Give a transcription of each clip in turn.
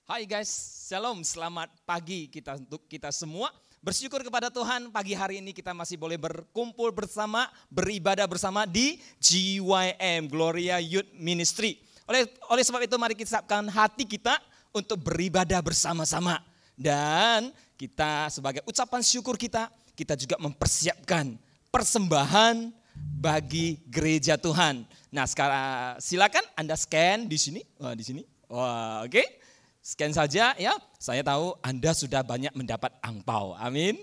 Hai guys, shalom, selamat pagi untuk kita semua. Bersyukur kepada Tuhan pagi hari ini kita masih boleh berkumpul bersama, beribadah bersama di GYM, Gloria Youth Ministry. Oleh sebab itu mari kita siapkan hati kita untuk beribadah bersama-sama. Dan kita sebagai ucapan syukur kita juga mempersiapkan persembahan bagi gereja Tuhan. Nah sekarang silakan Anda scan di sini. Wah, oke. Scan saja ya, saya tahu Anda sudah banyak mendapat angpau, amin.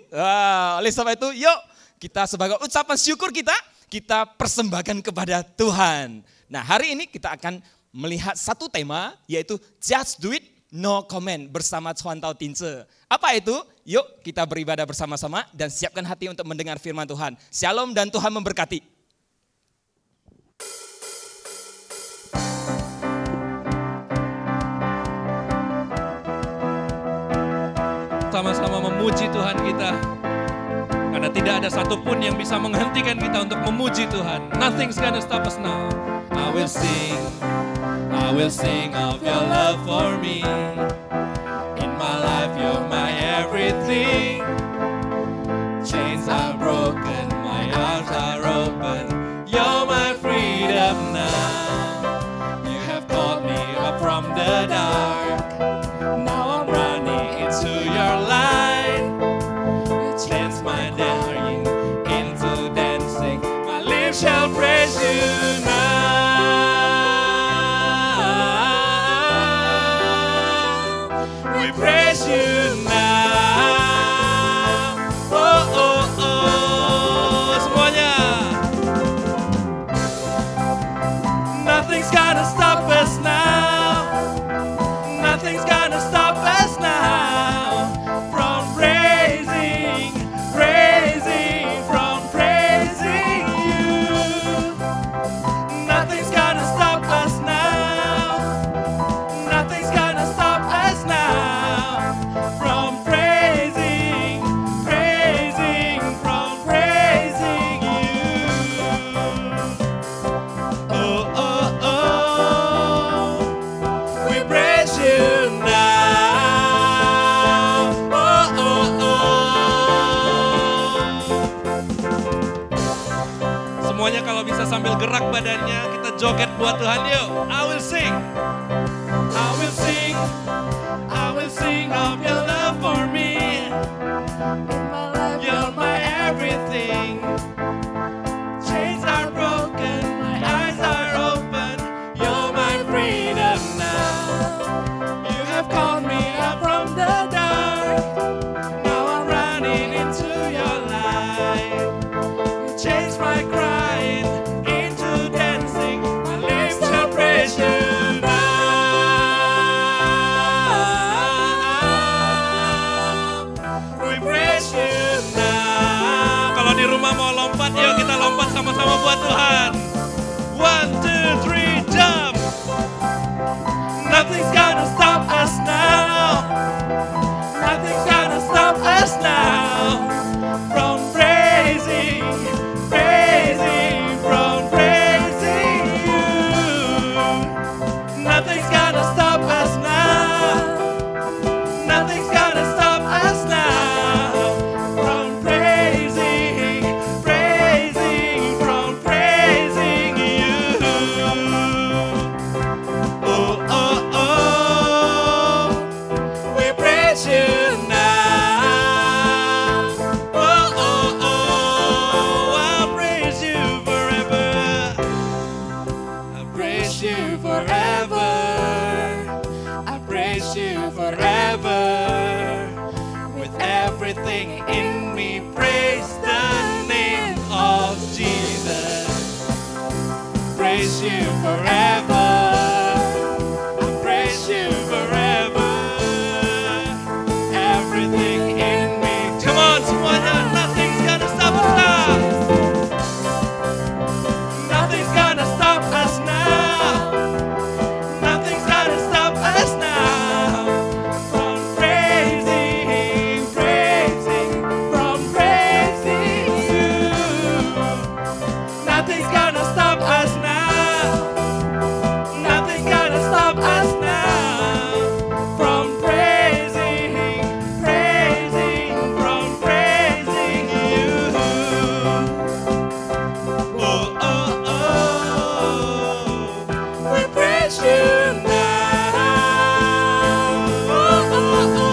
Oleh sebab itu yuk kita sebagai ucapan syukur kita persembahkan kepada Tuhan. Nah hari ini kita akan melihat satu tema yaitu Just Do It, No Comment bersama Chuan Tao Tince. Apa itu? Yuk kita beribadah bersama-sama dan siapkan hati untuk mendengar firman Tuhan. Shalom dan Tuhan memberkati. Sama-sama memuji Tuhan kita. Karena tidak ada satupun yang bisa menghentikan kita untuk memuji Tuhan. Nothing's gonna stop us now. I will sing of your love for me. In my life you're my everything. Chains are broken, my arms are open. You're my freedom now. You have called me up from the dark. Now I'm running into your light. You changed my daring into dancing. My lips shall praise you now. We praise you now. Oh, oh, oh. Semuanya. Nothing's gonna stop us now. Nothing's gonna stop us now from praising, from praising you. Nothing's gonna stop us now. Nothing's gonna stop us now from praising, from praising you. Oh, oh, oh. We praise you now. Oh, oh, oh. Semuanya kalau bisa sambil gerak badannya, kita joget buat Tuhan yuk. I will sing. I will sing. I will sing of your love for me. In my life, you're my everything. Chains are broken, my eyes are open. You're my freedom now. You have called me up from the dark. Now I'm running into your light. You changed my crying into dancing. My lips shall praise you now. We praise you now. Kalau di rumah mau lompat, yuk kita lompat sama-sama buat Tuhan. 1, 2, 3, jump. Nothing's gonna stop us now. Nothing's gonna stop us now from praising, from praising you. Nothing's gonna stop us now. Nothing's gonna stop us now from praising, from praising praise you forever. I praise you forever. Everything in me. Come on semuanya, nothing's gonna stop us now. Nothing's gonna stop us now. Nothing's gonna stop us now. From praising, from praising you. Nothing's gonna stop us now. Nothing's gonna stop us now. From praising, from praising you. Oh, oh, oh. We praise you now. Oh, oh, oh.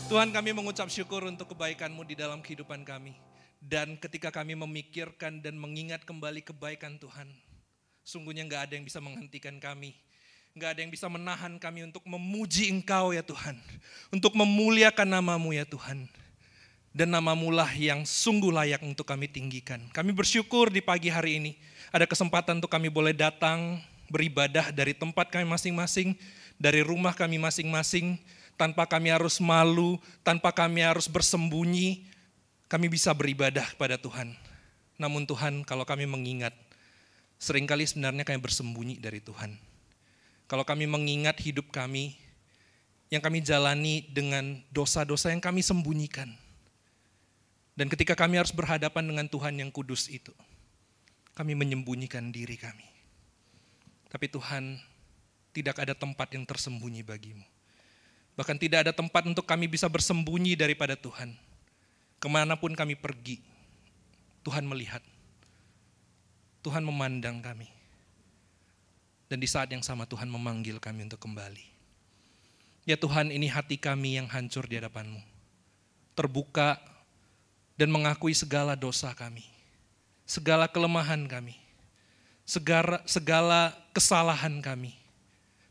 Tuhan, kami mengucap syukur untuk kebaikan-Mu di dalam kehidupan kami. Dan ketika kami memikirkan dan mengingat kembali kebaikan Tuhan, sungguhnya gak ada yang bisa menghentikan kami. Gak ada yang bisa menahan kami untuk memuji Engkau ya Tuhan. Untuk memuliakan nama-Mu ya Tuhan. Dan nama-Mu lah yang sungguh layak untuk kami tinggikan. Kami bersyukur di pagi hari ini ada kesempatan untuk kami boleh datang beribadah dari tempat kami masing-masing, dari rumah kami masing-masing, tanpa kami harus malu, tanpa kami harus bersembunyi, kami bisa beribadah kepada Tuhan. Namun Tuhan, kalau kami mengingat, seringkali sebenarnya kami bersembunyi dari Tuhan. Kalau kami mengingat hidup kami, yang kami jalani dengan dosa-dosa yang kami sembunyikan. Dan ketika kami harus berhadapan dengan Tuhan yang kudus itu, kami menyembunyikan diri kami. Tapi Tuhan, tidak ada tempat yang tersembunyi bagimu. Bahkan tidak ada tempat untuk kami bisa bersembunyi daripada Tuhan. Kemanapun kami pergi, Tuhan melihat. Tuhan memandang kami. Dan di saat yang sama Tuhan memanggil kami untuk kembali. Ya Tuhan, ini hati kami yang hancur di hadapan-Mu. Terbuka dan mengakui segala dosa kami. Segala kelemahan kami. Segala kesalahan kami.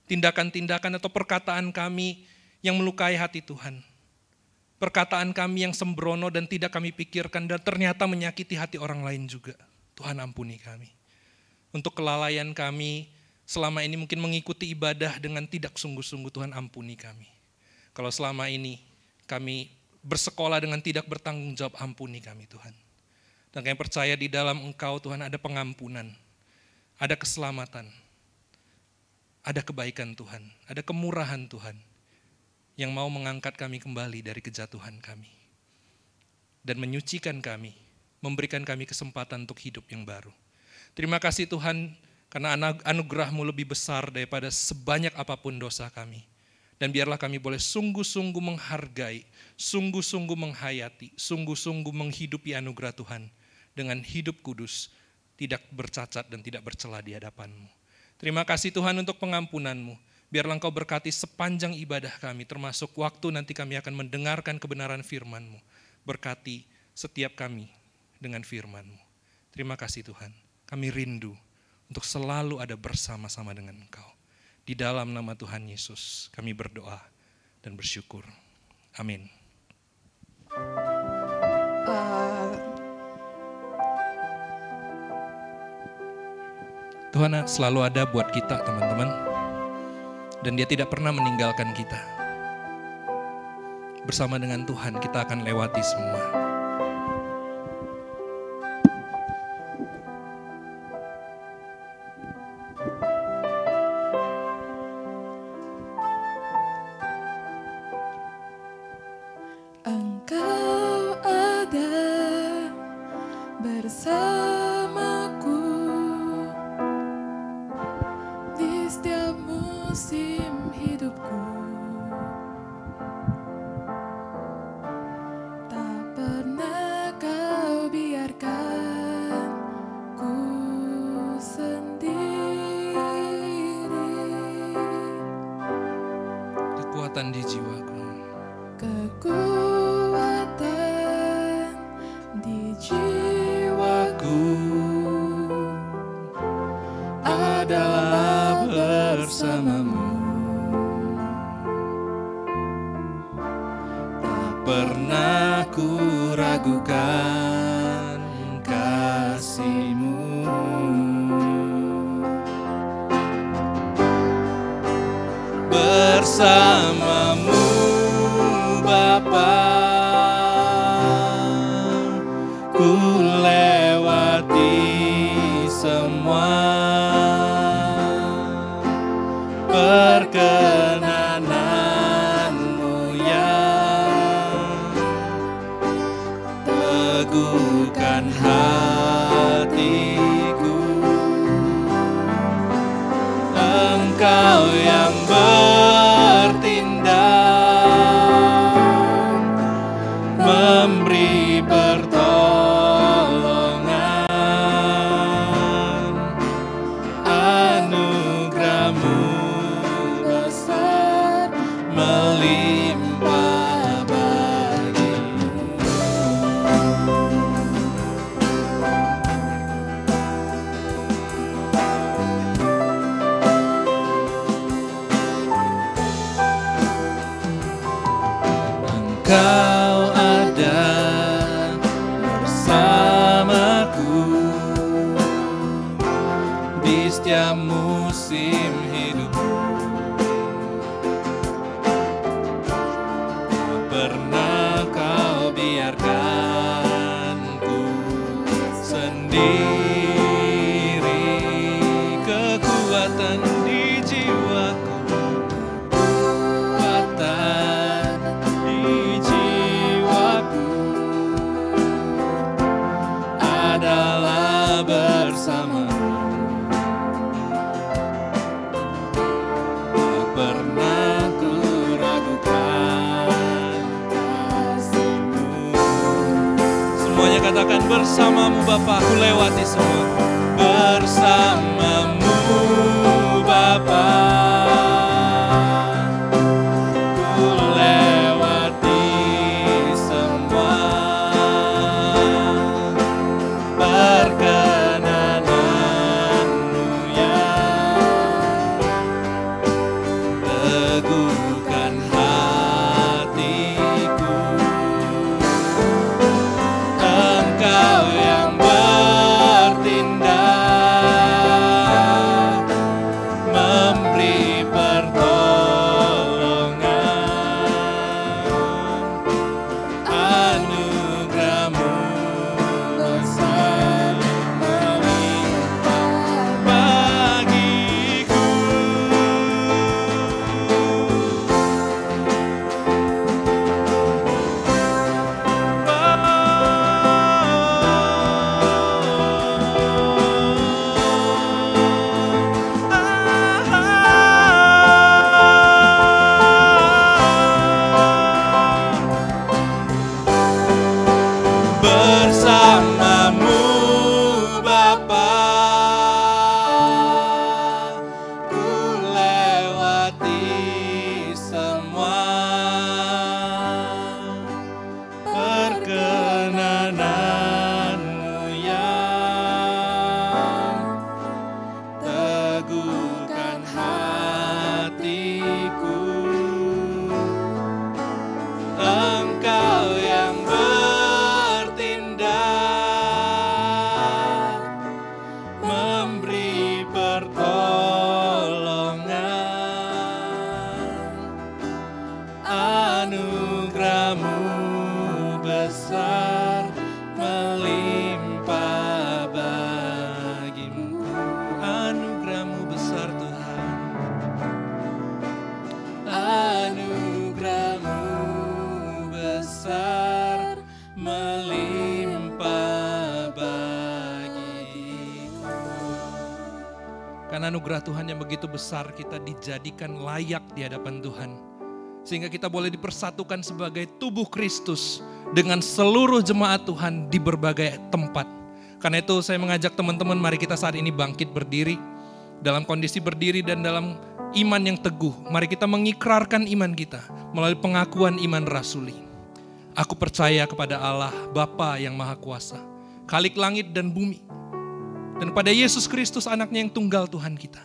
Tindakan-tindakan atau perkataan kami yang melukai hati Tuhan. Perkataan kami yang sembrono dan tidak kami pikirkan dan ternyata menyakiti hati orang lain juga. Tuhan ampuni kami. Untuk kelalaian kami selama ini mungkin mengikuti ibadah dengan tidak sungguh-sungguh, Tuhan ampuni kami. Kalau selama ini kami bersekolah dengan tidak bertanggung jawab, ampuni kami Tuhan. Dan kami percaya di dalam Engkau Tuhan ada pengampunan, ada keselamatan, ada kebaikan Tuhan, ada kemurahan Tuhan. Yang mau mengangkat kami kembali dari kejatuhan kami. Dan menyucikan kami, memberikan kami kesempatan untuk hidup yang baru. Terima kasih Tuhan, karena anugerah-Mu lebih besar daripada sebanyak apapun dosa kami. Dan biarlah kami boleh sungguh-sungguh menghargai, sungguh-sungguh menghayati, sungguh-sungguh menghidupi anugerah Tuhan. Dengan hidup kudus, tidak bercacat dan tidak bercela di hadapan-Mu. Terima kasih Tuhan untuk pengampunan-Mu. Biarlah Engkau berkati sepanjang ibadah kami, termasuk waktu nanti kami akan mendengarkan kebenaran firman-Mu. Berkati setiap kami dengan firman-Mu. Terima kasih Tuhan, kami rindu untuk selalu ada bersama-sama dengan Engkau. Di dalam nama Tuhan Yesus kami berdoa dan bersyukur. Amin. Tuhan selalu ada buat kita teman-teman. Dan Dia tidak pernah meninggalkan kita. Bersama dengan Tuhan kita akan lewati semua. Engkau ada bersamaku di setiap musim hidupku. Tak pernah Kau biarkan ku sendiri. Kekuatan di jiwaku. Kekuatan di jiwaku adalah bersamamu. Tak pernah ku ragukan kasih-Mu. Bersama-Mu Bapa, ku lewati semua perkenanan-Mu yang teguhkan hatiku. Engkau yang bertindak, memberi pertolongan, anugerah-Mu besar melimpah bagimu. Engkau ada bersamaku di setiap musim hidup. Tak pernah Kau biarkan ku sendiri. Kekuatan di jiwaku, kekuatan di jiwaku adalah bersama-Mu. Tak pernah ku ragukan kasih-Mu. Semuanya katakan, bersama-Mu Bapa, ku lewati semua. Bersama-Mu Bapa, ku lewati semua perkenanan-Mu yang teguhkan hatiku. Engkau yang bertindak, memberi pertolongan, anugerah-Mu besar melimpah bagiku. Bersama-Mu Bapa, ku lewati semua perkenanan-Mu yang teguhkan hatiku. Engkau yang bertindak, memberi pertolongan, anugerah-Mu besar melimpah bagimu. Anugerah-Mu besar Tuhan, anugerah-Mu besar melimpah bagiku. Karena anugerah Tuhan yang begitu besar, kita dijadikan layak di hadapan Tuhan. Sehingga kita boleh dipersatukan sebagai tubuh Kristus dengan seluruh jemaat Tuhan di berbagai tempat. Karena itu saya mengajak teman-teman, mari kita saat ini bangkit berdiri. Dalam kondisi berdiri dan dalam iman yang teguh, mari kita mengikrarkan iman kita melalui pengakuan iman rasuli. Aku percaya kepada Allah Bapa yang Maha Kuasa, Khalik langit dan bumi, dan pada Yesus Kristus anaknya yang tunggal Tuhan kita,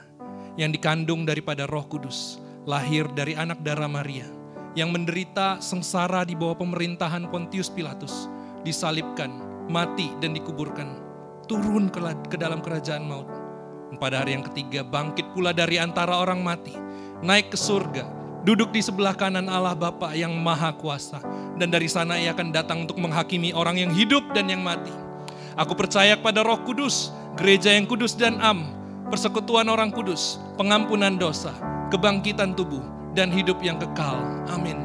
yang dikandung daripada Roh Kudus, lahir dari anak darah Maria, yang menderita sengsara di bawah pemerintahan Pontius Pilatus, disalibkan, mati dan dikuburkan, turun ke dalam kerajaan maut. Pada hari yang ketiga bangkit pula dari antara orang mati, naik ke surga, duduk di sebelah kanan Allah Bapa yang Maha Kuasa. Dan dari sana ia akan datang untuk menghakimi orang yang hidup dan yang mati. Aku percaya kepada Roh Kudus, gereja yang kudus dan am, persekutuan orang kudus, pengampunan dosa, kebangkitan tubuh, dan hidup yang kekal. Amin.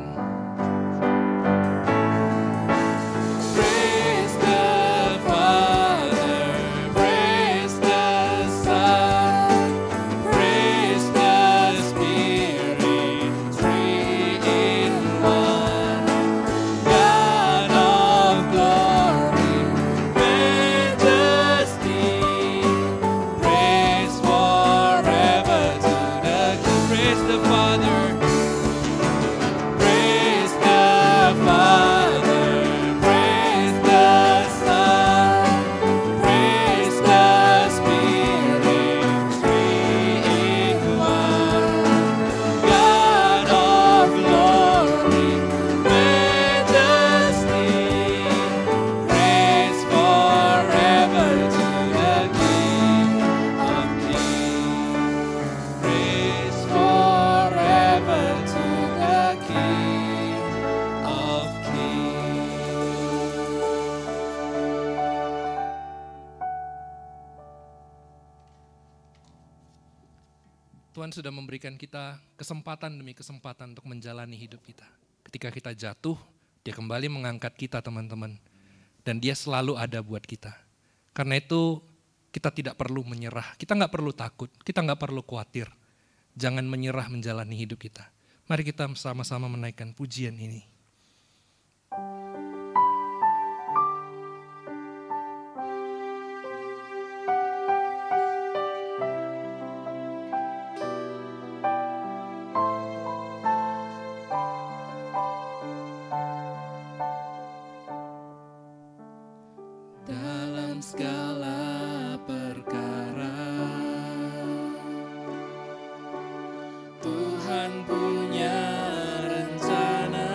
Praise the Father, praise the Son, praise the Spirit, three in one. God of glory, majesty, praise forever to the King. Praise the Father, praise the Father, praise the Son, praise the Spirit, three in one. God of glory, majesty, praise forever to the King of Kings. Praise forever to the King of Kings. Tuhan sudah memberikan kita kesempatan demi kesempatan untuk menjalani hidup kita. Ketika kita jatuh, dia kembali mengangkat kita teman-teman. Dan dia selalu ada buat kita. Karena itu kita tidak perlu menyerah, kita nggak perlu takut, kita nggak perlu khawatir. Jangan menyerah menjalani hidup kita. Mari kita sama-sama menaikkan pujian ini. Dalam segala perkara Tuhan punya rencana.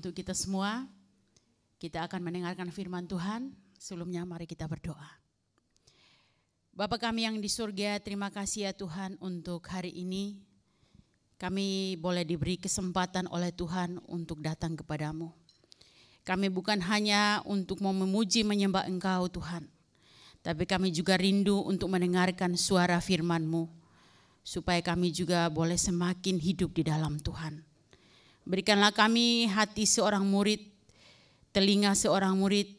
untuk kita semua. Kita akan mendengarkan firman Tuhan. Sebelumnya mari kita berdoa. Bapa kami yang di surga, terima kasih ya Tuhan untuk hari ini. Kami boleh diberi kesempatan oleh Tuhan untuk datang kepadamu. Kami bukan hanya untuk mau memuji menyembah Engkau Tuhan, tapi kami juga rindu untuk mendengarkan suara firman-Mu, supaya kami juga boleh semakin hidup di dalam Tuhan. Berikanlah kami hati seorang murid, telinga seorang murid,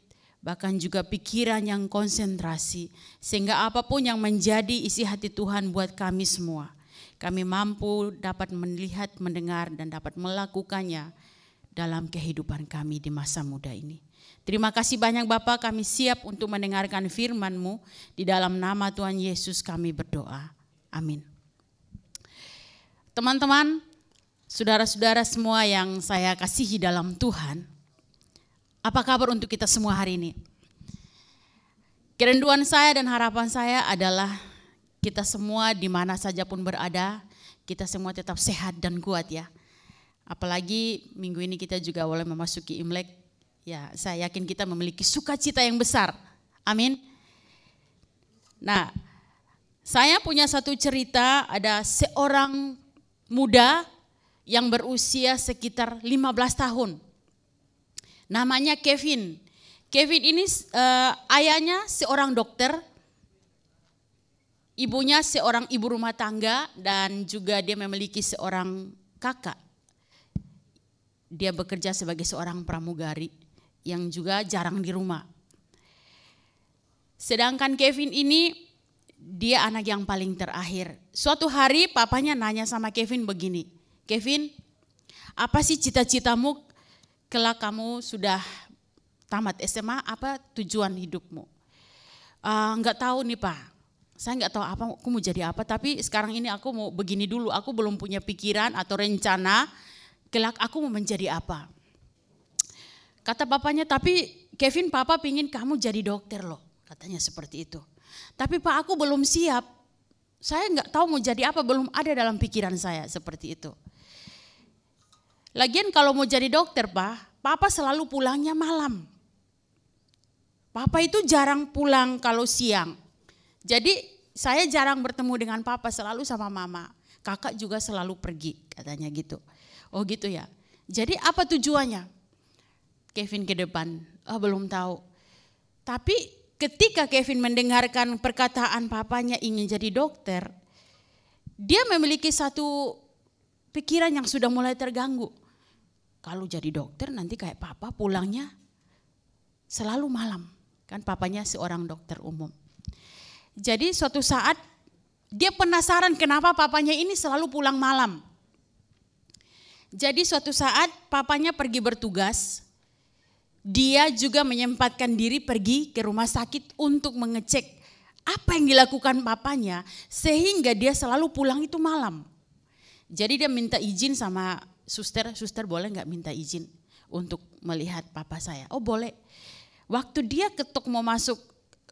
bahkan juga pikiran yang konsentrasi, sehingga apapun yang menjadi isi hati Tuhan buat kami semua, kami mampu dapat melihat, mendengar, dan dapat melakukannya dalam kehidupan kami di masa muda ini. Terima kasih banyak Bapa, kami siap untuk mendengarkan firman-Mu. Di dalam nama Tuhan Yesus kami berdoa. Amin. Teman-teman, saudara-saudara semua yang saya kasihi dalam Tuhan, apa kabar untuk kita semua hari ini? Kerinduan saya dan harapan saya adalah kita semua di mana saja pun berada, kita semua tetap sehat dan kuat ya. Apalagi minggu ini kita juga boleh memasuki Imlek. Ya, saya yakin kita memiliki sukacita yang besar. Amin. Nah, saya punya satu cerita, ada seorang muda yang berusia sekitar 15 tahun. Namanya Kevin. Kevin ini ayahnya seorang dokter, ibunya seorang ibu rumah tangga, dan juga dia memiliki seorang kakak. Dia bekerja sebagai seorang pramugari yang juga jarang di rumah. Sedangkan Kevin ini, dia anak yang paling terakhir. Suatu hari papanya nanya sama Kevin begini, Kevin, apa sih cita-citamu kelak kamu sudah tamat SMA, apa tujuan hidupmu? Enggak tahu nih Pak, saya enggak tahu apa aku mau jadi apa, tapi sekarang ini aku mau begini dulu, aku belum punya pikiran atau rencana kelak aku mau menjadi apa. Kata papanya, tapi Kevin, papa pingin kamu jadi dokter loh, katanya seperti itu. Tapi Pak, aku belum siap, saya enggak tahu mau jadi apa, belum ada dalam pikiran saya seperti itu. Lagian kalau mau jadi dokter Pak, papa selalu pulangnya malam. Papa itu jarang pulang kalau siang. Jadi saya jarang bertemu dengan papa, selalu sama mama. Kakak juga selalu pergi, katanya gitu. Oh gitu ya. Jadi apa tujuannya? Kevin ke depan, belum tahu. Tapi ketika Kevin mendengarkan perkataan papanya ingin jadi dokter, dia memiliki satu pikiran yang sudah mulai terganggu. Kalau jadi dokter nanti kayak papa pulangnya selalu malam. Kan papanya seorang dokter umum. Jadi suatu saat dia penasaran kenapa papanya ini selalu pulang malam. Jadi suatu saat papanya pergi bertugas, dia juga menyempatkan diri pergi ke rumah sakit untuk mengecek apa yang dilakukan papanya sehingga dia selalu pulang itu malam. Jadi dia minta izin sama suster boleh nggak minta izin untuk melihat papa saya? Oh boleh. Waktu dia ketuk mau masuk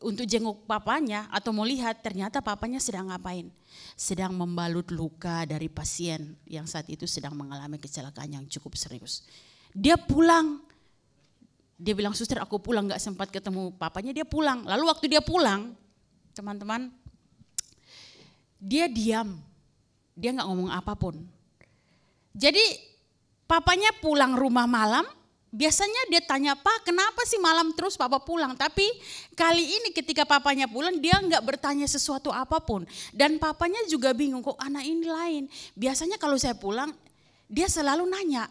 untuk jenguk papanya atau mau lihat, ternyata papanya sedang ngapain? Sedang membalut luka dari pasien yang saat itu sedang mengalami kecelakaan yang cukup serius. Dia pulang, dia bilang suster aku pulang, gak sempat ketemu papanya, dia pulang. Lalu waktu dia pulang, teman-teman, dia diam, dia gak ngomong apapun. Jadi papanya pulang rumah malam, biasanya dia tanya, Pak kenapa sih malam terus papa pulang? Tapi kali ini ketika papanya pulang dia nggak bertanya sesuatu apapun. Dan papanya juga bingung, kok anak ini lain. Biasanya kalau saya pulang dia selalu nanya,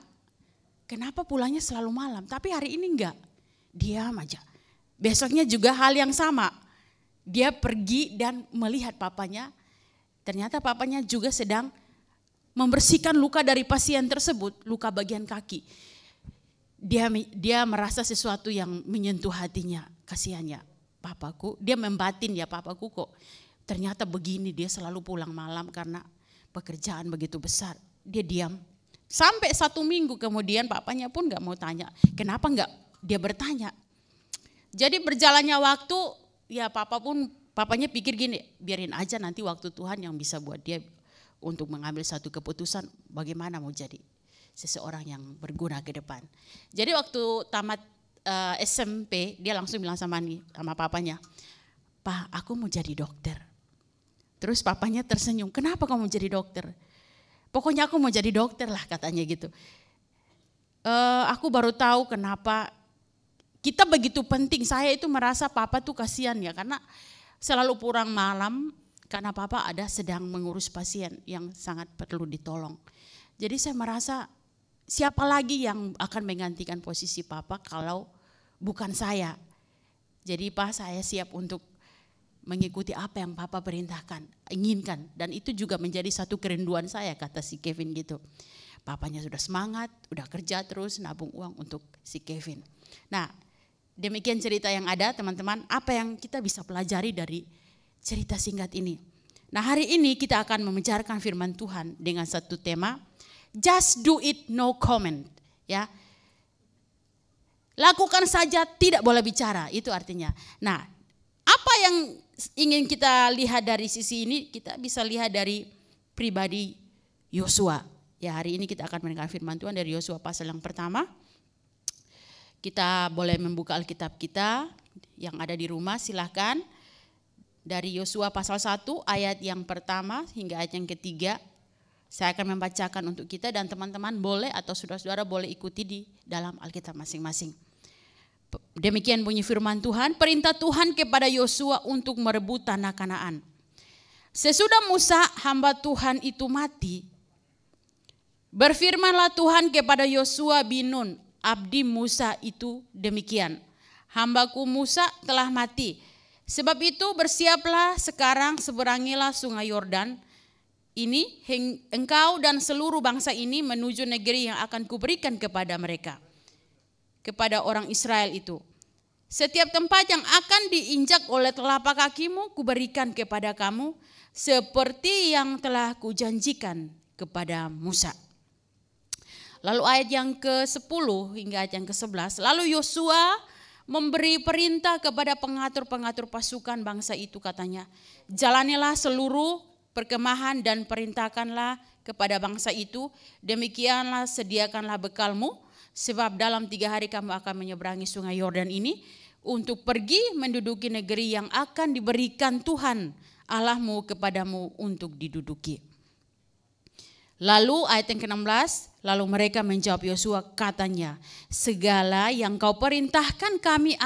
kenapa pulangnya selalu malam? Tapi hari ini enggak, diam aja. Besoknya juga hal yang sama. Dia pergi dan melihat papanya, ternyata papanya juga sedang membersihkan luka dari pasien tersebut, luka bagian kaki. Dia merasa sesuatu yang menyentuh hatinya, kasihannya papaku. Dia membatin ya papaku kok ternyata begini, dia selalu pulang malam karena pekerjaan begitu besar. Dia diam. Sampai 1 minggu kemudian papanya pun gak mau tanya. Kenapa gak dia bertanya? Jadi berjalannya waktu ya papanya pikir gini, biarin aja nanti waktu Tuhan yang bisa buat dia untuk mengambil satu keputusan bagaimana mau jadi. seseorang yang berguna ke depan. Jadi waktu tamat SMP, dia langsung bilang sama papanya, "Pak, aku mau jadi dokter." Terus papanya tersenyum, "Kenapa kamu mau jadi dokter?" "Pokoknya aku mau jadi dokter lah," katanya gitu. Aku baru tahu kenapa kita begitu penting. Saya itu merasa papa tuh kasihan ya, karena selalu pulang malam karena papa ada sedang mengurus pasien yang sangat perlu ditolong. Jadi saya merasa siapa lagi yang akan menggantikan posisi papa kalau bukan saya. Jadi Pak, saya siap untuk mengikuti apa yang papa perintahkan, inginkan. Dan itu juga menjadi satu kerinduan saya, kata si Kevin gitu. Papanya sudah semangat, udah kerja terus nabung uang untuk si Kevin. Nah, demikian cerita yang ada teman-teman, apa yang kita bisa pelajari dari cerita singkat ini. Nah, hari ini kita akan membicarakan firman Tuhan dengan satu tema, just do it, no comment. Ya, lakukan saja, tidak boleh bicara, itu artinya. Nah, apa yang ingin kita lihat dari sisi ini, kita bisa lihat dari pribadi Yosua. Ya, hari ini kita akan mendengar firman Tuhan dari Yosua pasal yang pertama. Kita boleh membuka Alkitab kita yang ada di rumah, silahkan. Dari Yosua pasal 1 ayat yang pertama hingga ayat yang ketiga. Saya akan membacakan untuk kita dan teman-teman boleh atau saudara-saudara boleh ikuti di dalam Alkitab masing-masing. Demikian bunyi firman Tuhan, perintah Tuhan kepada Yosua untuk merebut tanah Kanaan. Sesudah Musa hamba Tuhan itu mati, berfirmanlah Tuhan kepada Yosua bin Nun, abdi Musa itu demikian, hambaku Musa telah mati. Sebab itu bersiaplah sekarang, seberangilah sungai Yordan ini, engkau dan seluruh bangsa ini menuju negeri yang akan kuberikan kepada mereka, kepada orang Israel itu. Setiap tempat yang akan diinjak oleh telapak kakimu kuberikan kepada kamu, seperti yang telah kujanjikan kepada Musa. Lalu ayat yang ke-10 hingga ayat yang ke-11, lalu Yosua memberi perintah kepada pengatur-pengatur pasukan bangsa itu, katanya, jalanilah seluruh perkemahan dan perintahkanlah kepada bangsa itu, demikianlah sediakanlah bekalmu, sebab dalam 3 hari kamu akan menyeberangi sungai Yordan ini untuk pergi menduduki negeri yang akan diberikan Tuhan Allahmu kepadamu untuk diduduki. Lalu ayat yang ke-16, lalu mereka menjawab Yosua, katanya, segala yang kau perintahkan kami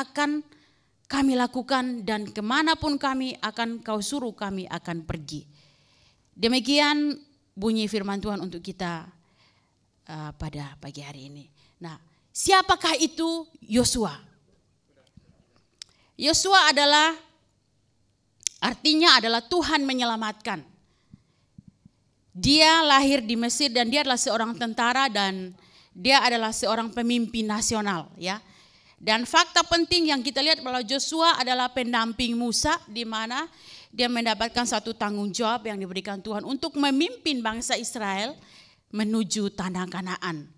lakukan, dan kemanapun kami akan kau suruh kami akan pergi. Demikian bunyi firman Tuhan untuk kita pada pagi hari ini. Nah, siapakah itu Yosua? Yosua artinya adalah Tuhan menyelamatkan. Dia lahir di Mesir dan dia adalah seorang tentara dan dia adalah seorang pemimpin nasional, ya. Dan fakta penting yang kita lihat bahwa Yosua adalah pendamping Musa, di mana dia mendapatkan satu tanggung jawab yang diberikan Tuhan untuk memimpin bangsa Israel menuju tanah Kanaan.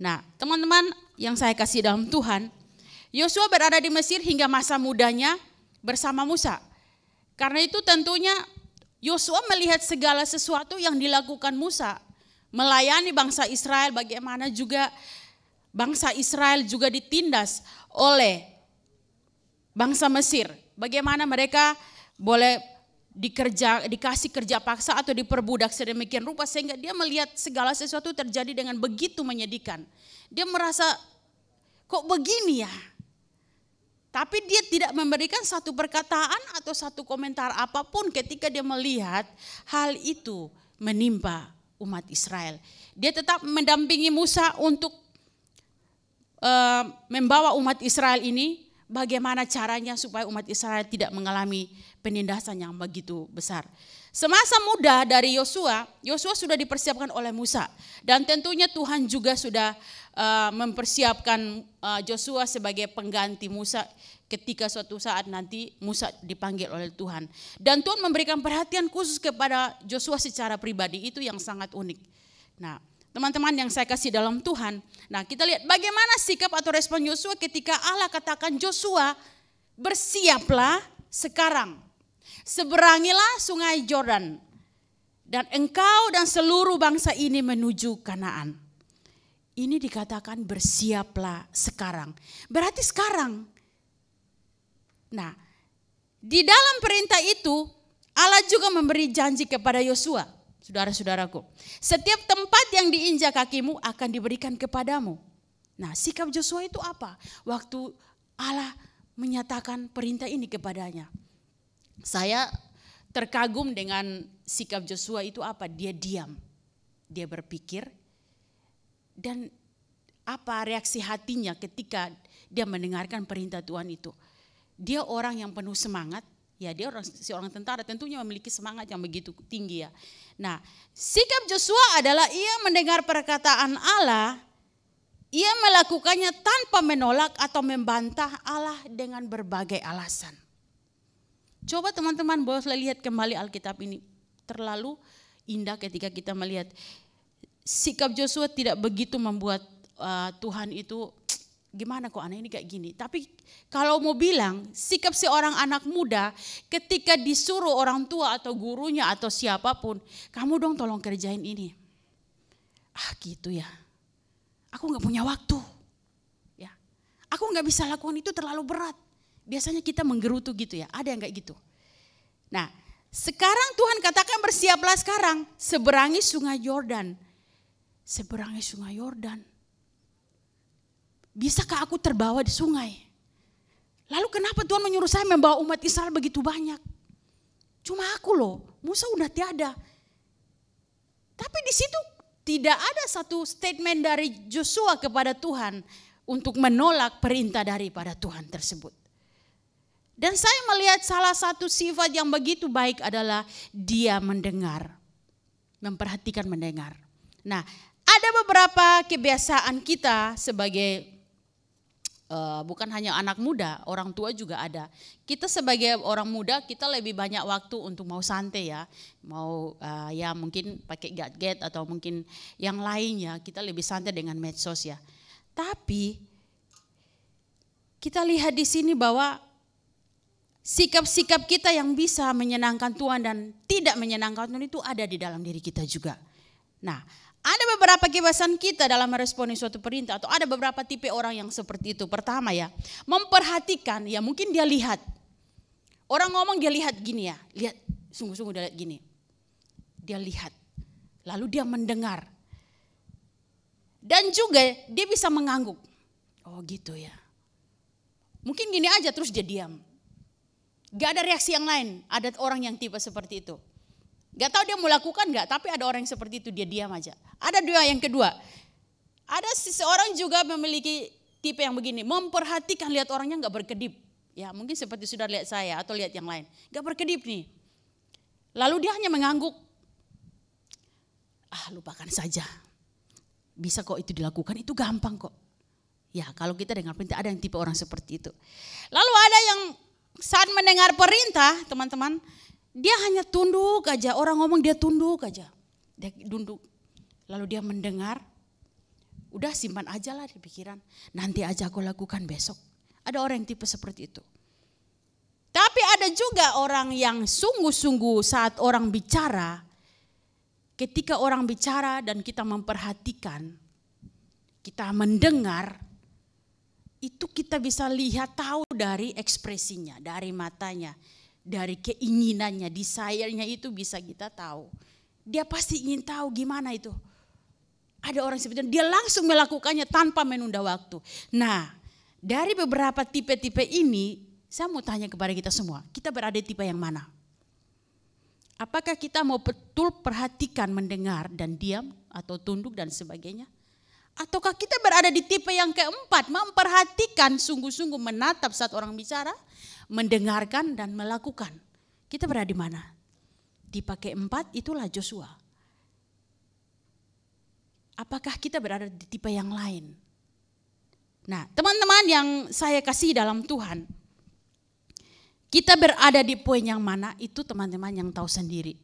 Nah, teman-teman yang saya kasih dalam Tuhan, Yosua berada di Mesir hingga masa mudanya bersama Musa. Karena itu tentunya Yosua melihat segala sesuatu yang dilakukan Musa, melayani bangsa Israel, bagaimana juga bangsa Israel juga ditindas oleh bangsa Mesir. Bagaimana mereka boleh dikasih kerja paksa atau diperbudak sedemikian rupa sehingga dia melihat segala sesuatu terjadi dengan begitu menyedihkan. Dia merasa kok begini ya? Tapi dia tidak memberikan satu perkataan atau satu komentar apapun ketika dia melihat hal itu menimpa umat Israel. Dia tetap mendampingi Musa untuk membawa umat Israel ini bagaimana caranya supaya umat Israel tidak mengalami penindasan yang begitu besar. Semasa muda dari Yosua sudah dipersiapkan oleh Musa. Dan tentunya Tuhan juga sudah mempersiapkan Yosua sebagai pengganti Musa ketika suatu saat nanti Musa dipanggil oleh Tuhan. Dan Tuhan memberikan perhatian khusus kepada Yosua secara pribadi, itu yang sangat unik. Nah, teman-teman yang saya kasih dalam Tuhan, nah kita lihat bagaimana sikap atau respon Yosua ketika Allah katakan, Yosua bersiaplah sekarang, seberangilah sungai Yordan, dan engkau dan seluruh bangsa ini menuju Kanaan. ini dikatakan bersiaplah sekarang. Berarti sekarang. Nah, di dalam perintah itu Allah juga memberi janji kepada Yosua. Saudara-saudaraku, setiap tempat yang diinjak kakimu akan diberikan kepadamu. Nah, sikap Yosua itu apa? Waktu Allah menyatakan perintah ini kepadanya. Saya terkagum dengan sikap Yosua itu apa? Dia diam, dia berpikir, dan apa reaksi hatinya ketika dia mendengarkan perintah Tuhan itu. Dia orang yang penuh semangat, ya dia seorang tentara tentunya memiliki semangat yang begitu tinggi ya. Nah, sikap Yosua adalah ia mendengar perkataan Allah, ia melakukannya tanpa menolak atau membantah Allah dengan berbagai alasan. Coba teman-teman boleh lihat kembali Alkitab ini. Terlalu indah ketika kita melihat sikap Yosua tidak begitu membuat Tuhan itu gimana kok anak ini kayak gini. Tapi kalau mau bilang sikap seorang anak muda ketika disuruh orang tua atau gurunya atau siapapun, kamu dong tolong kerjain ini. Gitu ya. Aku gak punya waktu. Ya. Aku gak bisa lakukan itu, terlalu berat. Biasanya kita menggerutu gitu ya, ada yang kayak gitu. Nah, sekarang Tuhan katakan bersiaplah sekarang, seberangi sungai Yordan. Seberangi sungai Yordan. Bisakah aku terbawa di sungai? Lalu kenapa Tuhan menyuruh saya membawa umat Israel begitu banyak? Cuma aku loh, Musa udah tiada. Tapi di situ tidak ada satu statement dari Yosua kepada Tuhan untuk menolak perintah daripada Tuhan tersebut. Dan saya melihat salah satu sifat yang begitu baik adalah dia mendengar. Memperhatikan mendengar. Nah, ada beberapa kebiasaan kita sebagai bukan hanya anak muda, orang tua juga ada. Kita sebagai orang muda kita lebih banyak waktu untuk mau santai ya. Mau ya mungkin pakai gadget atau mungkin yang lainnya, kita lebih santai dengan medsos ya. Tapi kita lihat di sini bahwa sikap-sikap kita yang bisa menyenangkan Tuhan dan tidak menyenangkan Tuhan itu ada di dalam diri kita juga. Nah, ada beberapa kebiasaan kita dalam meresponi suatu perintah atau ada beberapa tipe orang yang seperti itu. Pertama ya, memperhatikan, ya mungkin dia lihat. Orang ngomong dia lihat gini ya, lihat sungguh-sungguh dia lihat gini. Dia lihat, lalu dia mendengar. Dan juga dia bisa mengangguk. Oh gitu ya. Mungkin gini aja terus dia diam. Gak ada reaksi yang lain, ada orang yang tipe seperti itu. Gak tahu dia mau lakukan gak, tapi ada orang yang seperti itu dia diam aja. Ada dua yang kedua, ada seseorang juga memiliki tipe yang begini, memperhatikan lihat orangnya gak berkedip. Ya mungkin seperti sudah lihat saya atau lihat yang lain, gak berkedip nih. Lalu dia hanya mengangguk. Lupakan saja. Bisa kok itu dilakukan, itu gampang kok. Ya kalau kita dengar perintah ada yang tipe orang seperti itu. Lalu ada yang saat mendengar perintah teman-teman, dia hanya tunduk aja, orang ngomong dia tunduk aja. Dia tunduk, lalu dia mendengar, udah simpan aja lah di pikiran, nanti aja aku lakukan besok. Ada orang yang tipe seperti itu. Tapi ada juga orang yang sungguh-sungguh saat orang bicara, ketika orang bicara dan kita memperhatikan, kita mendengar, itu kita bisa lihat tahu dari ekspresinya, dari matanya, dari keinginannya, desire-nya itu bisa kita tahu. Dia pasti ingin tahu gimana itu. Ada orang seperti itu, dia langsung melakukannya tanpa menunda waktu. Nah, dari beberapa tipe-tipe ini, saya mau tanya kepada kita semua, kita berada di tipe yang mana? Apakah kita mau betul perhatikan, mendengar dan diam atau tunduk dan sebagainya? Ataukah kita berada di tipe yang keempat, memperhatikan sungguh-sungguh menatap saat orang bicara, mendengarkan dan melakukan. Kita berada di mana? Tipe keempat itulah Yosua. Apakah kita berada di tipe yang lain? Nah, teman-teman yang saya kasih dalam Tuhan, kita berada di poin yang mana itu teman-teman yang tahu sendiri.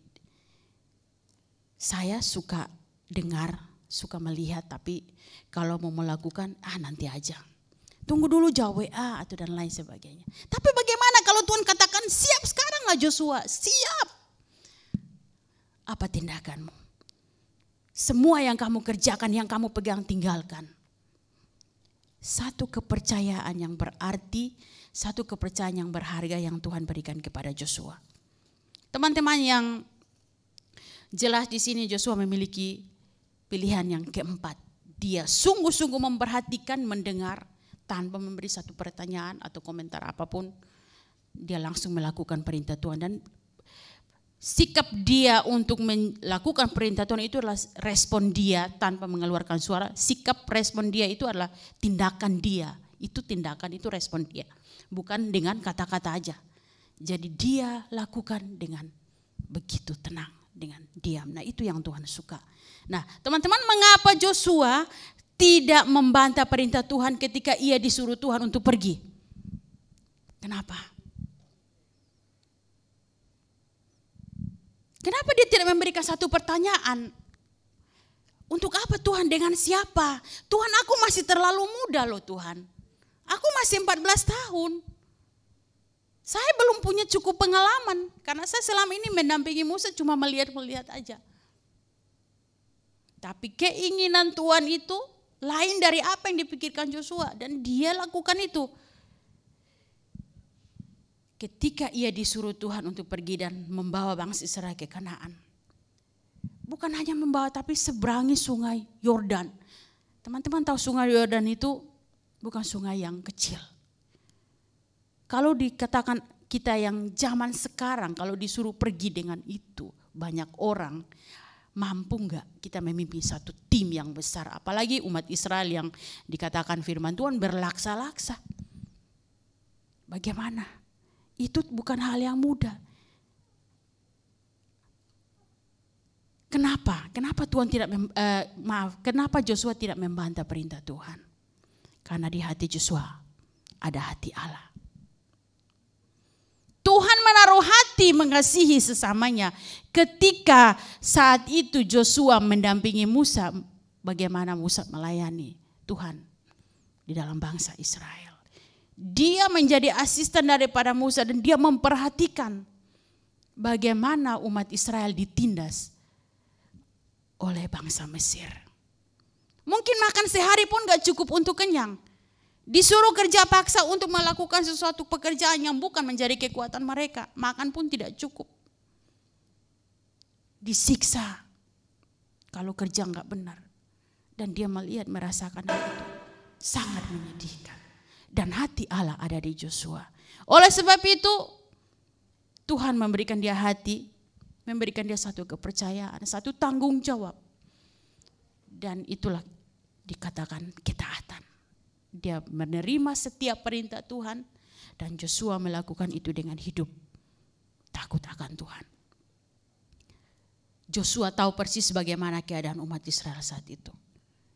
Saya suka dengar, suka melihat, tapi kalau mau melakukan, nanti aja. Tunggu dulu jawab WA atau dan lain sebagainya. Tapi bagaimana kalau Tuhan katakan siap sekarang lah Yosua, siap. Apa tindakanmu? Semua yang kamu kerjakan, yang kamu pegang, tinggalkan. Satu kepercayaan yang berarti, satu kepercayaan yang berharga yang Tuhan berikan kepada Joshua. Teman-teman, yang jelas di sini Joshua memiliki pilihan yang keempat. Dia sungguh-sungguh memperhatikan, mendengar, tanpa memberi satu pertanyaan atau komentar apapun. Dia langsung melakukan perintah Tuhan, dan sikap dia untuk melakukan perintah Tuhan itu adalah respon dia tanpa mengeluarkan suara. Sikap respon dia itu adalah tindakan dia. Itu tindakan, itu respon dia. Bukan dengan kata-kata aja. Jadi dia lakukan dengan begitu tenang, dengan diam. Nah, itu yang Tuhan suka. Nah, teman-teman, mengapa Joshua tidak membantah perintah Tuhan ketika ia disuruh Tuhan untuk pergi? Kenapa? Kenapa dia tidak memberikan satu pertanyaan? Untuk apa Tuhan, dengan siapa? Tuhan, aku masih terlalu muda loh Tuhan. Aku masih 14 tahun. Saya belum punya cukup pengalaman. Karena saya selama ini mendampingi Musa cuma melihat-melihat aja. Tapi keinginan Tuhan itu lain dari apa yang dipikirkan Joshua. Dan dia lakukan itu. Ketika ia disuruh Tuhan untuk pergi dan membawa bangsa Israel ke Kanaan. Bukan hanya membawa, tapi seberangi sungai Yordan. Teman-teman tahu sungai Yordan itu bukan sungai yang kecil. Kalau dikatakan kita yang zaman sekarang, kalau disuruh pergi dengan itu, banyak orang, mampu enggak kita memimpin satu tim yang besar. Apalagi umat Israel yang dikatakan firman Tuhan berlaksa-laksa. Bagaimana? Itu bukan hal yang mudah. Kenapa? Kenapa Tuhan tidak kenapa Joshua tidak membantah perintah Tuhan? Karena di hati Joshua ada hati Allah. Tuhan menaruh hati mengasihi sesamanya. Ketika saat itu Joshua mendampingi Musa, bagaimana Musa melayani Tuhan di dalam bangsa Israel. Dia menjadi asisten daripada Musa dan dia memperhatikan bagaimana umat Israel ditindas oleh bangsa Mesir. Mungkin makan sehari pun gak cukup untuk kenyang. Disuruh kerja paksa untuk melakukan sesuatu pekerjaan yang bukan menjadi kekuatan mereka. Makan pun tidak cukup. Disiksa kalau kerja gak benar. Dan dia melihat, merasakan hal itu. Sangat menyedihkan. Dan hati Allah ada di Joshua. Oleh sebab itu Tuhan memberikan dia hati, memberikan dia satu kepercayaan, satu tanggung jawab. Dan itulah dikatakan ketaatan. Dia menerima setiap perintah Tuhan dan Joshua melakukan itu dengan hidup takut akan Tuhan. Joshua tahu persis bagaimana keadaan umat Israel saat itu.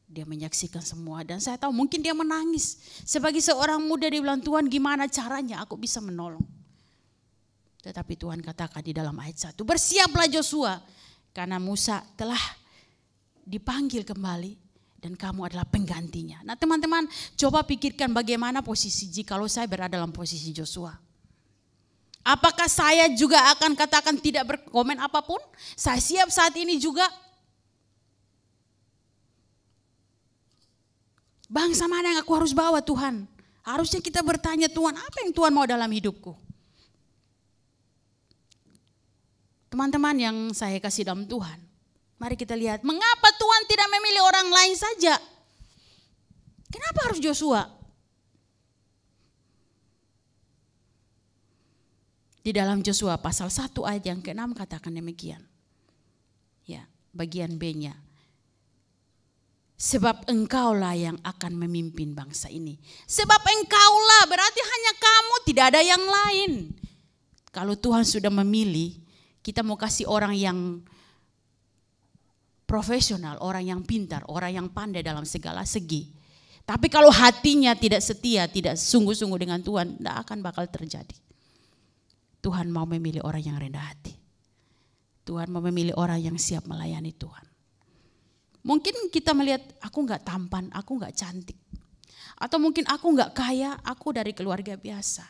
Dia menyaksikan semua dan saya tahu mungkin dia menangis. Sebagai seorang muda dia bilang, Tuhan gimana caranya aku bisa menolong. Tetapi Tuhan katakan di dalam ayat 1, bersiaplah Joshua karena Musa telah dipanggil kembali. Dan kamu adalah penggantinya. Nah teman-teman, coba pikirkan bagaimana posisi jikalau saya berada dalam posisi Joshua. Apakah saya juga akan katakan tidak berkomen apapun? Saya siap saat ini juga. Bangsa mana yang aku harus bawa Tuhan? Harusnya kita bertanya, Tuhan apa yang Tuhan mau dalam hidupku? Teman-teman yang saya kasih dalam Tuhan. Mari kita lihat, mengapa Tuhan tidak memilih orang lain saja? Kenapa harus Joshua? Di dalam Joshua pasal 1 ayat yang ke-6 katakan demikian. Ya, bagian B-nya. Sebab engkaulah yang akan memimpin bangsa ini. Sebab engkaulah berarti hanya kamu, tidak ada yang lain. Kalau Tuhan sudah memilih, kita mau kasih orang yang profesional, orang yang pintar, orang yang pandai dalam segala segi. Tapi kalau hatinya tidak setia, tidak sungguh-sungguh dengan Tuhan, tidak akan bakal terjadi. Tuhan mau memilih orang yang rendah hati. Tuhan mau memilih orang yang siap melayani Tuhan. Mungkin kita melihat, aku gak tampan, aku gak cantik. Atau mungkin aku gak kaya, aku dari keluarga biasa.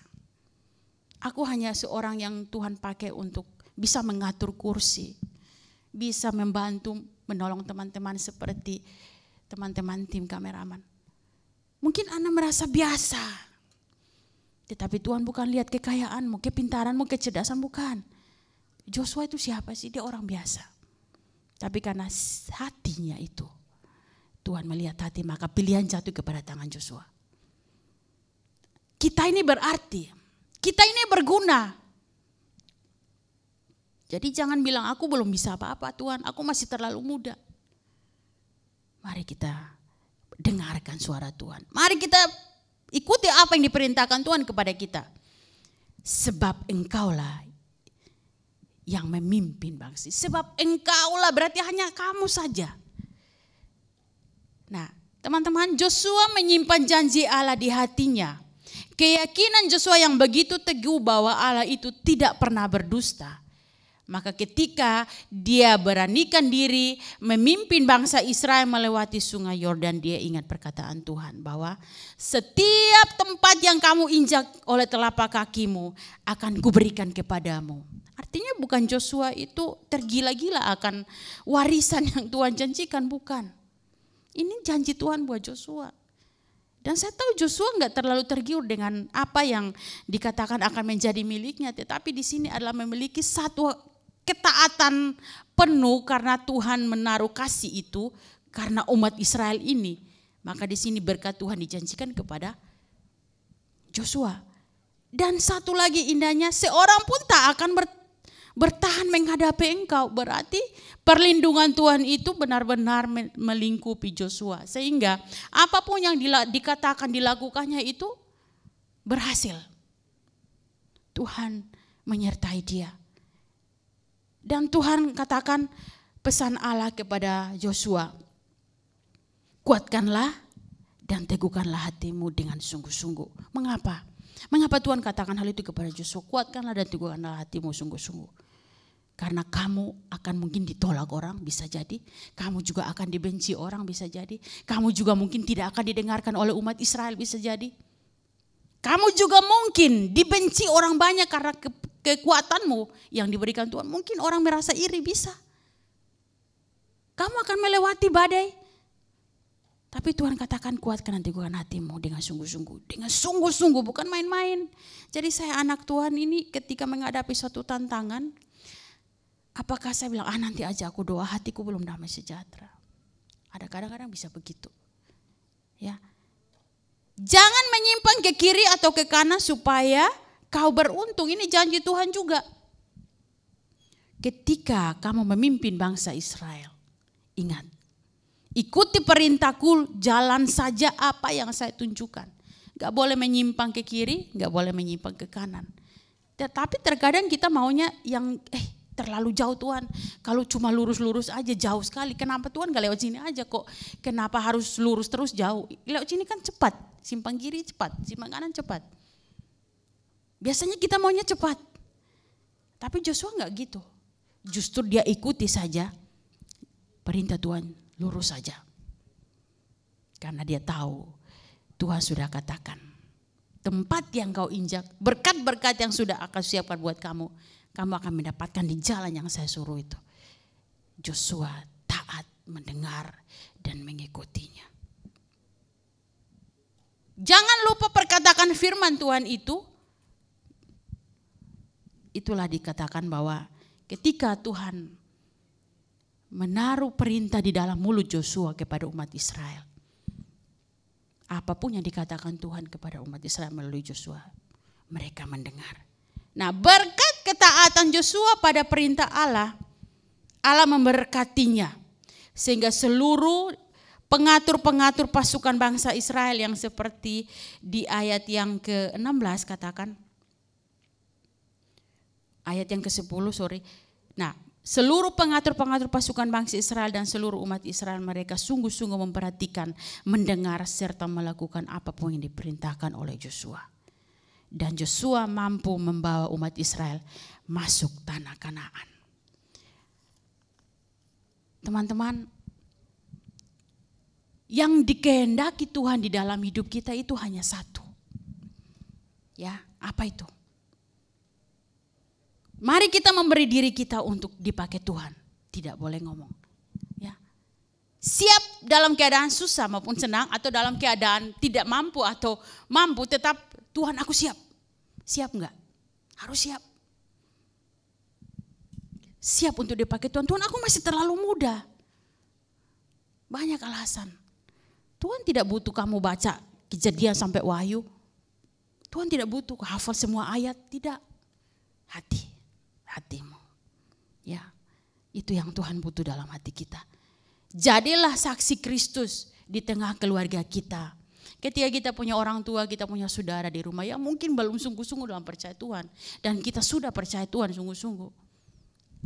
Aku hanya seorang yang Tuhan pakai untuk bisa mengatur kursi. Bisa membantu menolong teman-teman seperti teman-teman tim kameraman. Mungkin Anda merasa biasa. Tetapi Tuhan bukan lihat kekayaanmu, kepintaranmu, kecerdasan, bukan. Joshua itu siapa sih? Dia orang biasa. Tapi karena hatinya itu, Tuhan melihat hati, maka pilihan jatuh kepada tangan Joshua. Kita ini berarti, kita ini berguna. Jadi jangan bilang aku belum bisa apa-apa Tuhan, aku masih terlalu muda. Mari kita dengarkan suara Tuhan. Mari kita ikuti apa yang diperintahkan Tuhan kepada kita. Sebab engkaulah yang memimpin bangsa. Sebab engkaulah berarti hanya kamu saja. Nah, teman-teman, Joshua menyimpan janji Allah di hatinya. Keyakinan Joshua yang begitu teguh bahwa Allah itu tidak pernah berdusta. Maka ketika dia beranikan diri memimpin bangsa Israel melewati sungai Yordan, dia ingat perkataan Tuhan bahwa setiap tempat yang kamu injak oleh telapak kakimu akan kuberikan kepadamu. Artinya bukan Joshua itu tergila-gila akan warisan yang Tuhan janjikan, bukan. Ini janji Tuhan buat Joshua. Dan saya tahu Joshua enggak terlalu tergiur dengan apa yang dikatakan akan menjadi miliknya. Tetapi di sini adalah memiliki satu ketaatan penuh karena Tuhan menaruh kasih itu karena umat Israel ini. Maka di sini berkat Tuhan dijanjikan kepada Joshua. Dan satu lagi indahnya, seorang pun tak akan bertahan menghadapi engkau. Berarti perlindungan Tuhan itu benar-benar melingkupi Joshua. Sehingga apapun yang dikatakan dilakukannya itu berhasil. Tuhan menyertai dia. Dan Tuhan katakan pesan Allah kepada Joshua. Kuatkanlah dan teguhkanlah hatimu dengan sungguh-sungguh. Mengapa? Mengapa Tuhan katakan hal itu kepada Joshua? Kuatkanlah dan teguhkanlah hatimu sungguh-sungguh. Karena kamu akan mungkin ditolak orang, bisa jadi. Kamu juga akan dibenci orang, bisa jadi. Kamu juga mungkin tidak akan didengarkan oleh umat Israel, bisa jadi. Kamu juga mungkin dibenci orang banyak karena kekuatanmu yang diberikan Tuhan. Mungkin orang merasa iri, bisa. Kamu akan melewati badai. Tapi Tuhan katakan kuatkan dan teguhkan hatimu dengan sungguh-sungguh. Dengan sungguh-sungguh, bukan main-main. Jadi saya anak Tuhan ini ketika menghadapi suatu tantangan, apakah saya bilang, nanti aja aku doa, hatiku belum damai sejahtera. Ada kadang-kadang bisa begitu. Ya. Jangan menyimpang ke kiri atau ke kanan supaya kau beruntung. Ini janji Tuhan juga. Ketika kamu memimpin bangsa Israel, ingat, ikuti perintahku, jalan saja apa yang saya tunjukkan. Gak boleh menyimpang ke kiri, gak boleh menyimpang ke kanan. Tetapi terkadang kita maunya yang terlalu jauh Tuhan. Kalau cuma lurus-lurus aja jauh sekali. Kenapa Tuhan gak lewat sini aja kok? Kenapa harus lurus terus jauh? Lewat sini kan cepat. Simpang kiri cepat, simpang kanan cepat. Biasanya kita maunya cepat. Tapi Joshua gak gitu. Justru dia ikuti saja perintah Tuhan, lurus saja. Karena dia tahu Tuhan sudah katakan. Tempat yang kau injak, berkat-berkat yang sudah akan siapkan buat kamu. Kamu akan mendapatkan di jalan yang saya suruh itu. Joshua taat mendengar dan mengikutinya. Jangan lupa perkatakan firman Tuhan itu. Itulah dikatakan bahwa ketika Tuhan menaruh perintah di dalam mulut Joshua kepada umat Israel. Apapun yang dikatakan Tuhan kepada umat Israel melalui Joshua, mereka mendengar. Nah, berkat ketaatan Joshua pada perintah Allah, Allah memberkatinya. Sehingga seluruh pengatur-pengatur pasukan bangsa Israel yang seperti di ayat yang ke-16 katakan. Ayat yang ke-10, Nah, seluruh pengatur-pengatur pasukan bangsa Israel dan seluruh umat Israel, mereka sungguh-sungguh memperhatikan, mendengar serta melakukan apapun yang diperintahkan oleh Joshua. Dan Joshua mampu membawa umat Israel masuk tanah Kanaan. Teman-teman, yang dikehendaki Tuhan di dalam hidup kita itu hanya satu. Ya, apa itu? Mari kita memberi diri kita untuk dipakai Tuhan. Tidak boleh ngomong. Ya, Siap dalam keadaan susah maupun senang, atau dalam keadaan tidak mampu atau mampu, tetap Tuhan aku siap. Siap enggak? Harus siap. Siap untuk dipakai Tuhan. Tuhan aku masih terlalu muda. Banyak alasan. Tuhan tidak butuh kamu baca Kejadian sampai Wahyu. Tuhan tidak butuh hafal semua ayat. Tidak. Hatimu. Ya, itu yang Tuhan butuh dalam hati kita. Jadilah saksi Kristus di tengah keluarga kita. Ketika kita punya orang tua, kita punya saudara di rumah yang mungkin belum sungguh-sungguh dalam percaya Tuhan. Dan kita sudah percaya Tuhan sungguh-sungguh.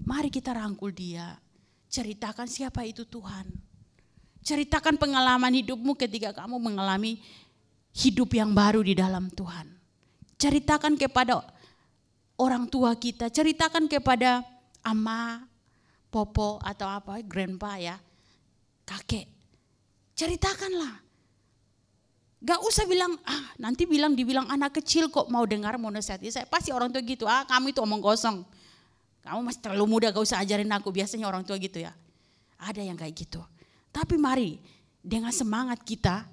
Mari kita rangkul dia. Ceritakan siapa itu Tuhan. Ceritakan pengalaman hidupmu ketika kamu mengalami hidup yang baru di dalam Tuhan. Ceritakan kepada orang tua kita. Ceritakan kepada ama, popo atau apa, grandpa ya. Kakek, ceritakanlah. Gak usah bilang, nanti dibilang anak kecil kok mau dengar, mau nasihati saya. Pasti orang tua gitu, kamu itu omong kosong. Kamu masih terlalu muda, gak usah ajarin aku. Biasanya orang tua gitu ya. Ada yang kayak gitu. Tapi mari dengan semangat kita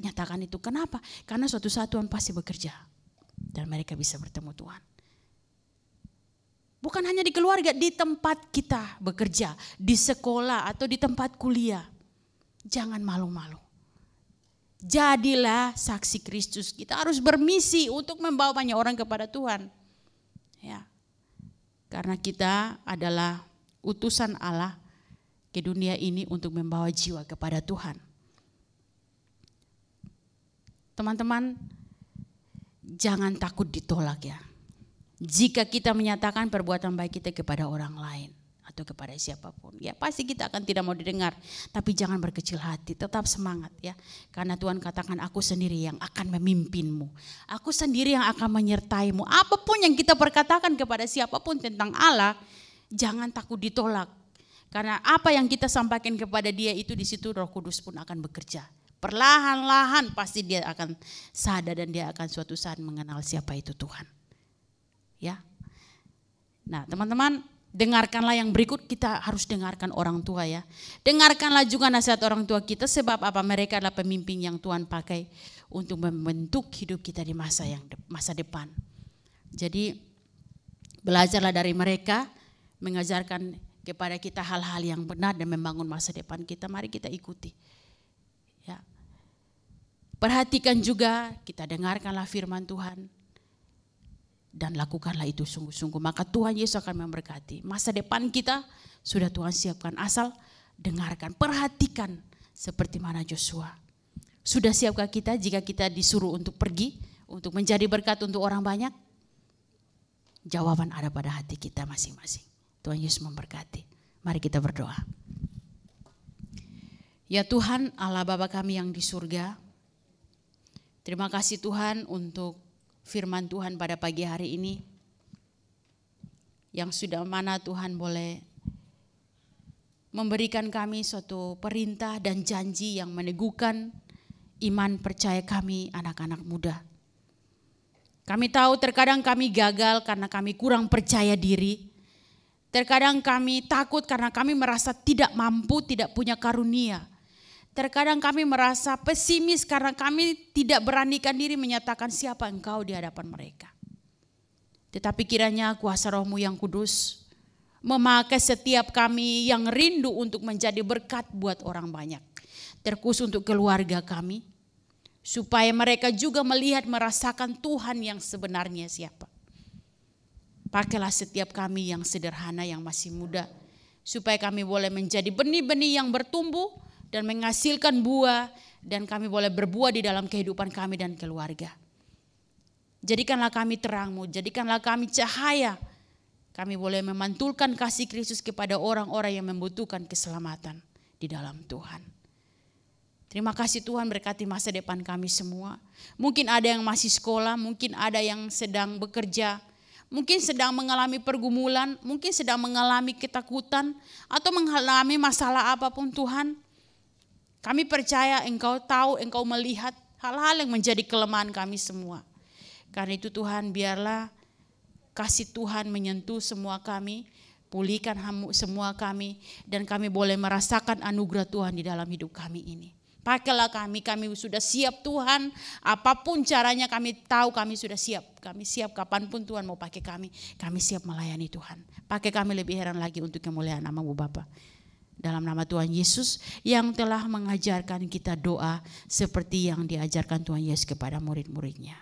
nyatakan itu. Kenapa? Karena suatu saat Tuhan pasti bekerja. Dan mereka bisa bertemu Tuhan. Bukan hanya di keluarga, di tempat kita bekerja, di sekolah atau di tempat kuliah. Jangan malu-malu. Jadilah saksi Kristus. Kita harus bermisi untuk membawa banyak orang kepada Tuhan. Ya. Karena kita adalah utusan Allah ke dunia ini untuk membawa jiwa kepada Tuhan. Teman-teman, jangan takut ditolak ya. Jika kita menyatakan perbuatan baik kita kepada orang lain atau kepada siapapun, ya pasti kita akan tidak mau didengar. Tapi jangan berkecil hati, tetap semangat ya. Karena Tuhan katakan aku sendiri yang akan memimpinmu. Aku sendiri yang akan menyertaimu. Apapun yang kita perkatakan kepada siapapun tentang Allah, jangan takut ditolak. Karena apa yang kita sampaikan kepada dia itu di situ Roh Kudus pun akan bekerja. Perlahan-lahan pasti dia akan sadar dan dia akan suatu saat mengenal siapa itu Tuhan. Ya. Nah, teman-teman, dengarkanlah yang berikut, kita harus dengarkan orang tua ya. Dengarkanlah juga nasihat orang tua kita, sebab apa, mereka adalah pemimpin yang Tuhan pakai untuk membentuk hidup kita di masa depan. Jadi belajarlah dari mereka, mengajarkan kepada kita hal-hal yang benar dan membangun masa depan kita. Mari kita ikuti. Ya. Perhatikan juga, kita dengarkanlah firman Tuhan. Dan lakukanlah itu sungguh-sungguh. Maka Tuhan Yesus akan memberkati. Masa depan kita sudah Tuhan siapkan. Asal dengarkan, perhatikan seperti mana Joshua. Sudah siapkah kita jika kita disuruh untuk pergi, untuk menjadi berkat untuk orang banyak? Jawaban ada pada hati kita masing-masing. Tuhan Yesus memberkati. Mari kita berdoa. Ya Tuhan, Allah Bapa kami yang di surga. Terima kasih Tuhan untuk firman Tuhan pada pagi hari ini, yang sudah mana Tuhan boleh memberikan kami suatu perintah dan janji yang meneguhkan iman percaya kami anak-anak muda. Kami tahu terkadang kami gagal karena kami kurang percaya diri. Terkadang kami takut karena kami merasa tidak mampu, tidak punya karunia. Terkadang kami merasa pesimis karena kami tidak beranikan diri menyatakan siapa Engkau di hadapan mereka. Tetapi kiranya kuasa Roh-Mu yang kudus memakai setiap kami yang rindu untuk menjadi berkat buat orang banyak. Terkhusus untuk keluarga kami. Supaya mereka juga melihat, merasakan Tuhan yang sebenarnya siapa. Pakailah setiap kami yang sederhana, yang masih muda. Supaya kami boleh menjadi benih-benih yang bertumbuh dan menghasilkan buah, dan kami boleh berbuah di dalam kehidupan kami dan keluarga. Jadikanlah kami terang-Mu, jadikanlah kami cahaya. Kami boleh memantulkan kasih Kristus kepada orang-orang yang membutuhkan keselamatan di dalam Tuhan. Terima kasih Tuhan, berkati masa depan kami semua. Mungkin ada yang masih sekolah, mungkin ada yang sedang bekerja, mungkin sedang mengalami pergumulan, mungkin sedang mengalami ketakutan, atau mengalami masalah apapun Tuhan. Kami percaya Engkau tahu, Engkau melihat hal-hal yang menjadi kelemahan kami semua. Karena itu Tuhan, biarlah kasih Tuhan menyentuh semua kami. Pulihkan semua kami dan kami boleh merasakan anugerah Tuhan di dalam hidup kami ini. Pakailah kami sudah siap Tuhan. Apapun caranya kami tahu kami sudah siap. Kami siap kapanpun Tuhan mau pakai kami. Kami siap melayani Tuhan. Pakai kami lebih heran lagi untuk kemuliaan nama-Mu Bapa. Dalam nama Tuhan Yesus yang telah mengajarkan kita doa seperti yang diajarkan Tuhan Yesus kepada murid-muridnya.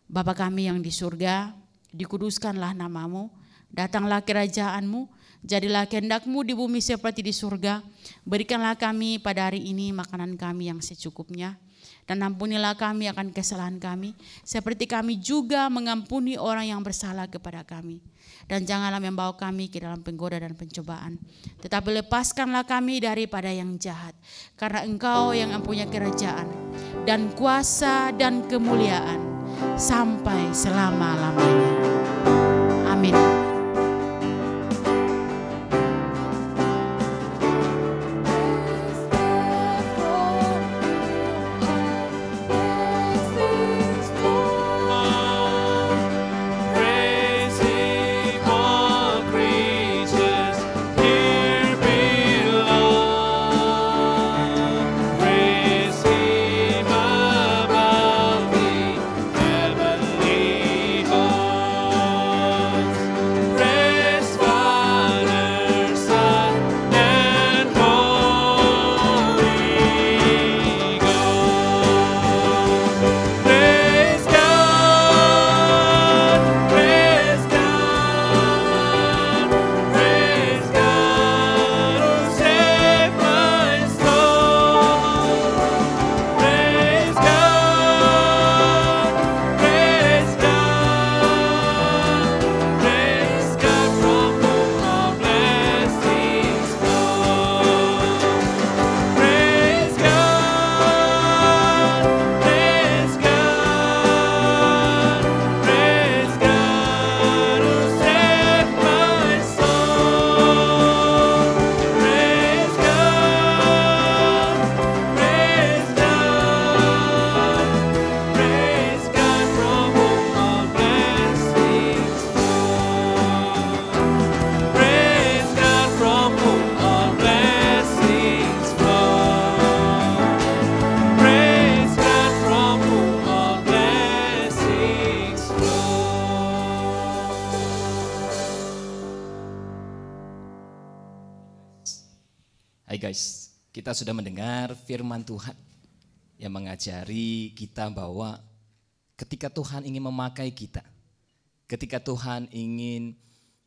Bapa kami yang di surga, dikuduskanlah nama-Mu. Datanglah kerajaan-Mu, jadilah kehendak-Mu di bumi seperti di surga. Berikanlah kami pada hari ini makanan kami yang secukupnya. Dan ampunilah kami akan kesalahan kami, seperti kami juga mengampuni orang yang bersalah kepada kami. Dan janganlah membawa kami ke dalam penggoda dan pencobaan, tetapi lepaskanlah kami daripada yang jahat. Karena Engkau yang mempunyai kerajaan dan kuasa dan kemuliaan sampai selama-lamanya. Amin. Hai guys, kita sudah mendengar firman Tuhan yang mengajari kita bahwa ketika Tuhan ingin memakai kita, ketika Tuhan ingin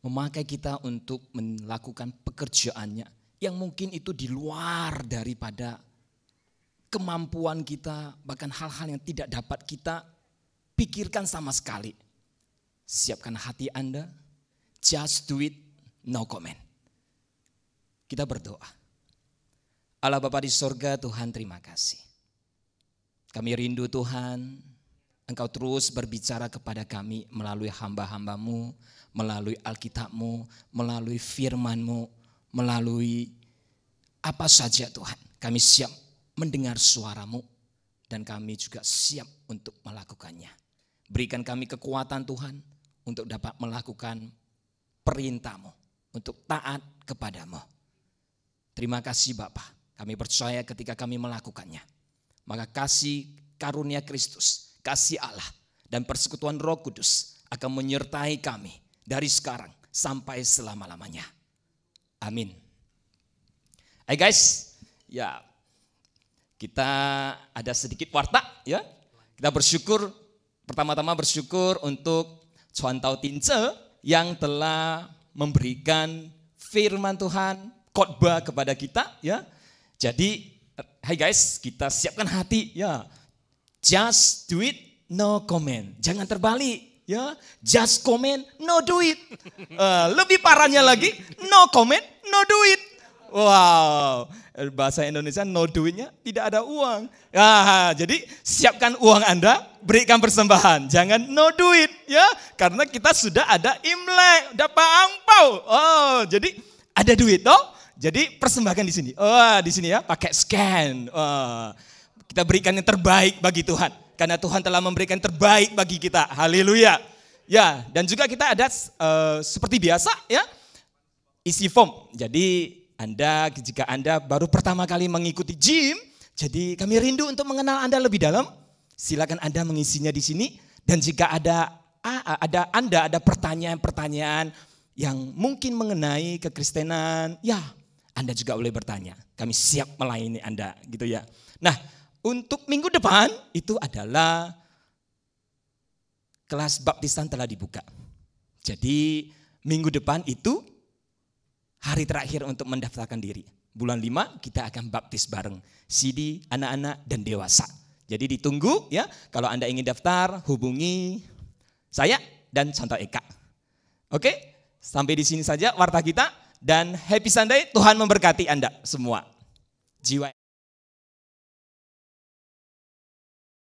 memakai kita untuk melakukan pekerjaannya yang mungkin itu di luar daripada kemampuan kita, bahkan hal-hal yang tidak dapat kita pikirkan sama sekali. Siapkan hati Anda, just do it, no comment. Kita berdoa. Allah Bapa di sorga, Tuhan terima kasih. Kami rindu Tuhan, Engkau terus berbicara kepada kami melalui hamba-hamba-Mu, melalui Alkitab-Mu, melalui firman-Mu, melalui apa saja Tuhan. Kami siap mendengar suara-Mu dan kami juga siap untuk melakukannya. Berikan kami kekuatan Tuhan untuk dapat melakukan perintah-Mu, untuk taat kepada-Mu. Terima kasih Bapa. Kami percaya ketika kami melakukannya, maka kasih karunia Kristus, kasih Allah, dan persekutuan Roh Kudus akan menyertai kami dari sekarang sampai selama-lamanya. Amin. Hai guys, ya kita ada sedikit warta ya. Kita bersyukur, pertama-tama bersyukur untuk Chuan Tao Tince yang telah memberikan firman Tuhan, khotbah kepada kita ya. Jadi, hai guys, kita siapkan hati ya. Just do it, no comment. Jangan terbalik ya. Just comment, no do it. Lebih parahnya lagi, no comment, no do it. Wow, bahasa Indonesia no do it-nya tidak ada uang. Jadi siapkan uang Anda, berikan persembahan. Jangan no do it ya. Karena kita sudah ada Imlek, dapat angpau. Oh, jadi ada duit toh. Jadi persembahkan di sini. Di sini ya, pakai scan. Kita berikan yang terbaik bagi Tuhan. Karena Tuhan telah memberikan terbaik bagi kita. Haleluya. Ya, dan juga kita ada seperti biasa ya, isi form. Jadi jika Anda baru pertama kali mengikuti gym, jadi kami rindu untuk mengenal Anda lebih dalam. Silakan Anda mengisinya di sini. Dan jika ada pertanyaan-pertanyaan yang mungkin mengenai kekristenan, ya Anda juga boleh bertanya. Kami siap melayani Anda gitu ya. Nah, untuk minggu depan itu adalah kelas baptisan telah dibuka. Jadi minggu depan itu hari terakhir untuk mendaftarkan diri. Bulan 5 kita akan baptis bareng. CD, anak-anak, dan dewasa. Jadi ditunggu ya. Kalau Anda ingin daftar, hubungi saya dan Santo Eka. Oke, sampai di sini saja warta kita. Dan happy Sunday, Tuhan memberkati Anda semua. Jiwa